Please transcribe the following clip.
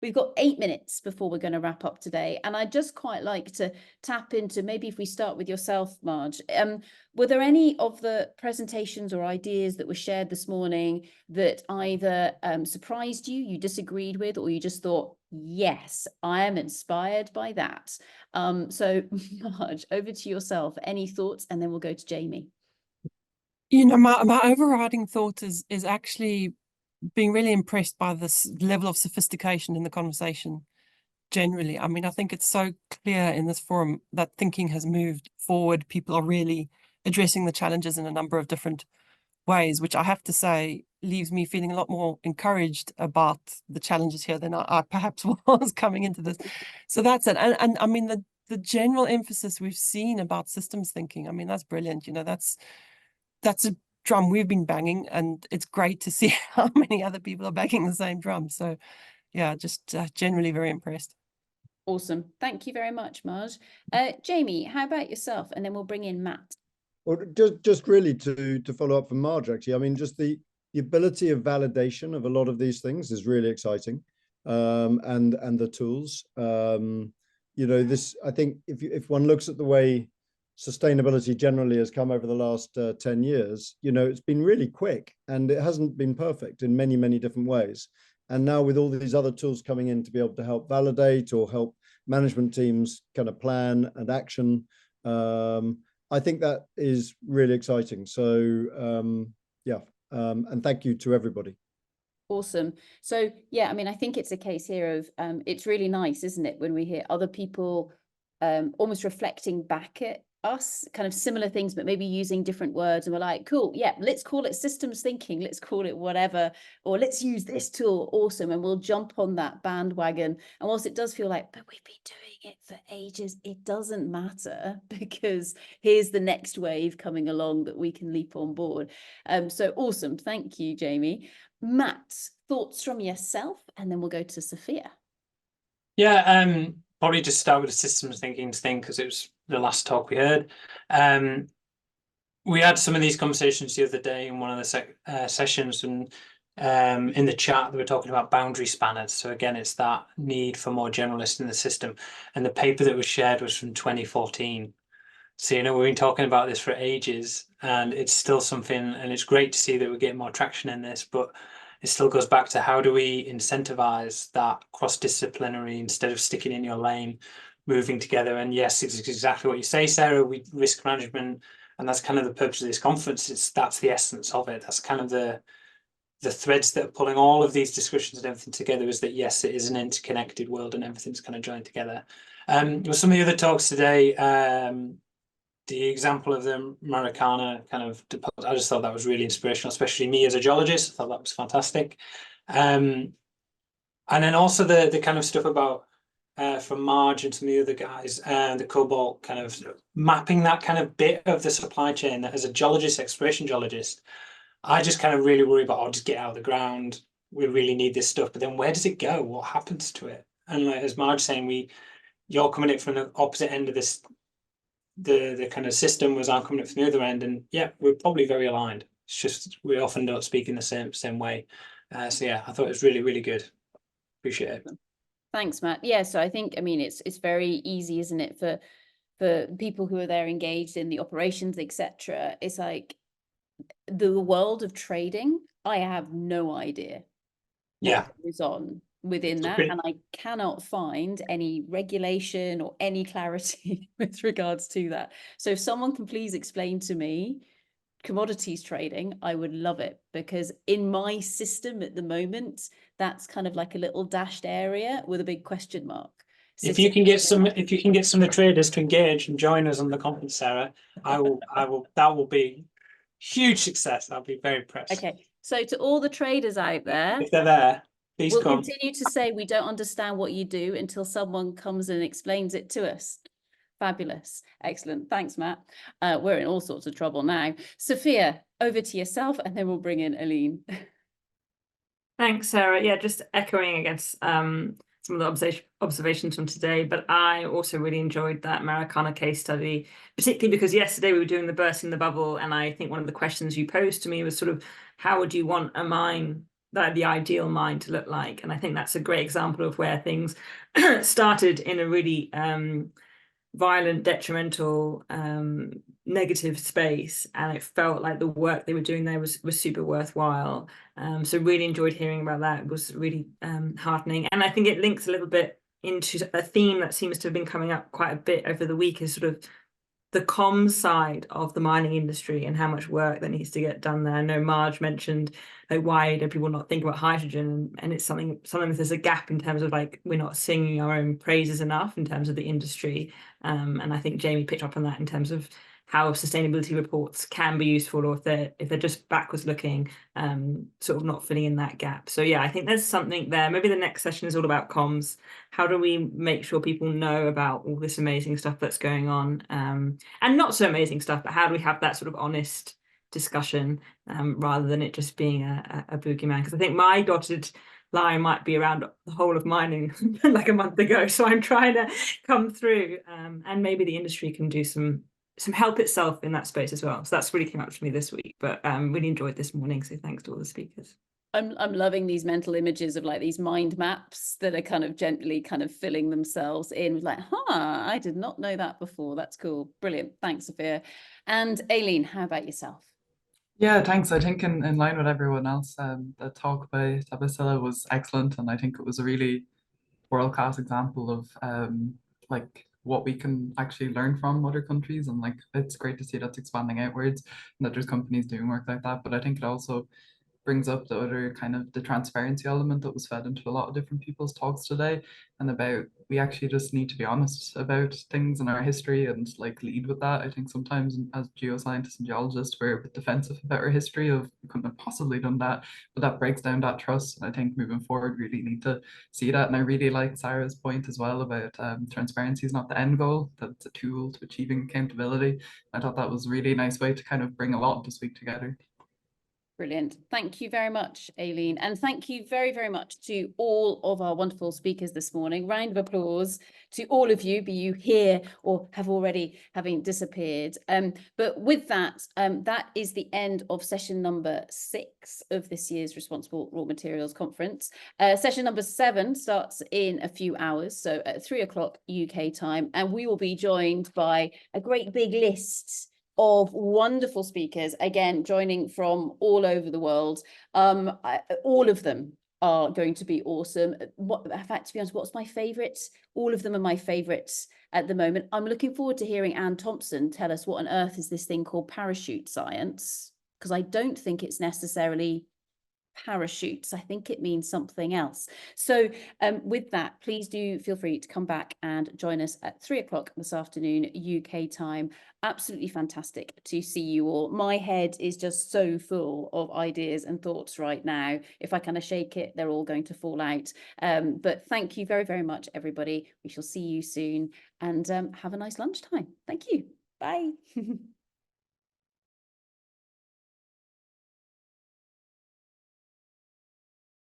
we've got 8 minutes before we're going to wrap up today. And I'd just quite like to tap into, maybe if we start with yourself, Marge, were there any of the presentations or ideas that were shared this morning that either surprised you, you disagreed with, or you just thought, yes, I am inspired by that? So Marge, over to yourself. Any thoughts? And then we'll go to Jamie. You know, my overriding thought is actually being really impressed by this level of sophistication in the conversation generally. I mean, I think it's so clear in this forum that thinking has moved forward. People are really addressing the challenges in a number of different ways, which I have to say leaves me feeling a lot more encouraged about the challenges here than I perhaps was coming into this. So that's it. And I mean, the general emphasis we've seen about systems thinking, I mean, that's brilliant. You know, that's a drum we've been banging, and it's great to see how many other people are banging the same drum. So yeah, just generally very impressed. Awesome. Thank you very much, Marge. Jamie, how about yourself? And then we'll bring in Matt. Well, just really to follow up from Marge, actually, I mean, just the ability of validation of a lot of these things is really exciting, and the tools. You know, this, I think if one looks at the way sustainability generally has come over the last 10 years, you know, it's been really quick and it hasn't been perfect in many, many different ways. And now with all these other tools coming in to be able to help validate or help management teams kind of plan and action, I think that is really exciting. So yeah, and thank you to everybody. Awesome. So yeah, I mean, I think it's a case here of it's really nice, isn't it, when we hear other people almost reflecting back at us, kind of similar things, but maybe using different words, and we're like, cool, yeah, let's call it systems thinking, let's call it whatever, or let's use this tool. Awesome. And we'll jump on that bandwagon. And whilst it does feel like, but we've been doing it for ages, it doesn't matter, because here's the next wave coming along that we can leap on board. So awesome. Thank you, Jamie. Matt, thoughts from yourself, and then we'll go to Sophia. Yeah, probably just start with the systems thinking thing, because it was the last talk we heard. We had some of these conversations the other day in one of the sessions, and in the chat they were talking about boundary spanners. So again, it's that need for more generalists in the system. And the paper that was shared was from 2014. So, you know, we've been talking about this for ages, and it's still something, and it's great to see that we're getting more traction in this, but it still goes back to how do we incentivize that cross-disciplinary, instead of sticking in your lane, moving together. And yes, it's exactly what you say, Sarah, we risk management, and that's kind of the purpose of this conference. That's the essence of it. That's kind of the threads that are pulling all of these discussions and everything together, is that yes, it is an interconnected world and everything's kind of joined together. With some of the other talks today, the example of the Marikana kind of, I just thought that was really inspirational, especially me as a geologist. I thought that was fantastic. And then also the kind of stuff about from Marge and some of the other guys, and the cobalt, kind of mapping that kind of bit of the supply chain that as a geologist, exploration geologist, I just kind of really worry about, oh, just get out of the ground. We really need this stuff. But then where does it go? What happens to it? And like, as Marge saying, you're coming at from the opposite end of this, the kind of system, was I'm coming up from the other end, and yeah, we're probably very aligned. It's just we often don't speak in the same way. So yeah, I thought it was really, really good. Appreciate it. Thanks, Matt. Yeah, so I think, I mean, it's very easy, isn't it, for people who are there engaged in the operations, etc. It's like the world of trading, I have no idea what goes on within that, and I cannot find any regulation or any clarity with regards to that. So if someone can please explain to me commodities trading, I would love it, because in my system at the moment, that's kind of like a little dashed area with a big question mark. If you can get some of the traders to engage and join us on the conference, Sarah, I will that will be huge success. I'll be very impressed. Okay, so to all the traders out there, if they're there, please we'll come. continue to say we don't understand what you do until someone comes and explains it to us. Fabulous. Excellent. Thanks, Matt. We're in all sorts of trouble now. Sophia, over to yourself, and then we'll bring in Aline. Thanks, Sarah. Yeah, just echoing against some of the observations from today, but I also really enjoyed that Marikana case study, particularly because yesterday we were doing the bursting the bubble, and I think one of the questions you posed to me was sort of, how would you want a mine the ideal mine to look like. And I think that's a great example of where things started in a really violent, detrimental, negative space, and it felt like the work they were doing there was super worthwhile. So really enjoyed hearing about that. It was really heartening, and I think it links a little bit into a theme that seems to have been coming up quite a bit over the week, is sort of the comms side of the mining industry and how much work that needs to get done there. I know Marge mentioned, like, why do people not think about hydrogen? And it's sometimes there's a gap in terms of, like, we're not singing our own praises enough in terms of the industry. And I think Jamie picked up on that in terms of how sustainability reports can be useful, or if they're just backwards looking, sort of not filling in that gap. So yeah, I think there's something there. Maybe the next session is all about comms. How do we make sure people know about all this amazing stuff that's going on, and not so amazing stuff, but how do we have that sort of honest discussion, rather than it just being a boogeyman? Because I think my dotted line might be around the whole of mining like a month ago, so I'm trying to come through, and maybe the industry can do some help itself in that space as well. So that's really came up for me this week, but really enjoyed this morning, so thanks to all the speakers. I'm loving these mental images of, like, these mind maps that are kind of gently kind of filling themselves in with, like, I did not know that before. That's cool. Brilliant. Thanks, Sophia. And Aileen, how about yourself? Yeah, thanks. I think in line with everyone else, the talk by Tabitha was excellent, and I think it was a really world-class example of like what we can actually learn from other countries, and like it's great to see that's expanding outwards and that there's companies doing work like that. But I think it also brings up the other kind of the transparency element that was fed into a lot of different people's talks today, and about we actually just need to be honest about things in our history and like lead with that. I think sometimes as geoscientists and geologists we're a bit defensive about our history of we couldn't have possibly done that, but that breaks down that trust. And I think moving forward we really need to see that. And I really like Sarah's point as well about transparency is not the end goal, that it's a tool to achieving accountability. I thought that was a really nice way to kind of bring a lot of this week together. Brilliant. Thank you very much, Aileen. And thank you very, very much to all of our wonderful speakers this morning. Round of applause to all of you, be you here or have already having disappeared. But with that, that is the end of session number 6 of this year's Responsible Raw Materials Conference. Session number 7 starts in a few hours, so at 3 o'clock UK time, and we will be joined by a great big list of wonderful speakers, again, joining from all over the world. All of them are going to be awesome. In fact, to be honest, what's my favourite? All of them are my favourites at the moment. I'm looking forward to hearing Anne Thompson tell us what on earth is this thing called parachute science, because I don't think it's necessarily parachutes. I think it means something else. So with that, please do feel free to come back and join us at 3 o'clock this afternoon UK time. Absolutely fantastic to see you all. My head is just so full of ideas and thoughts right now. If I kind of shake it, they're all going to fall out. But thank you very, very much, everybody. We shall see you soon, and have a nice lunchtime. Thank you. Bye.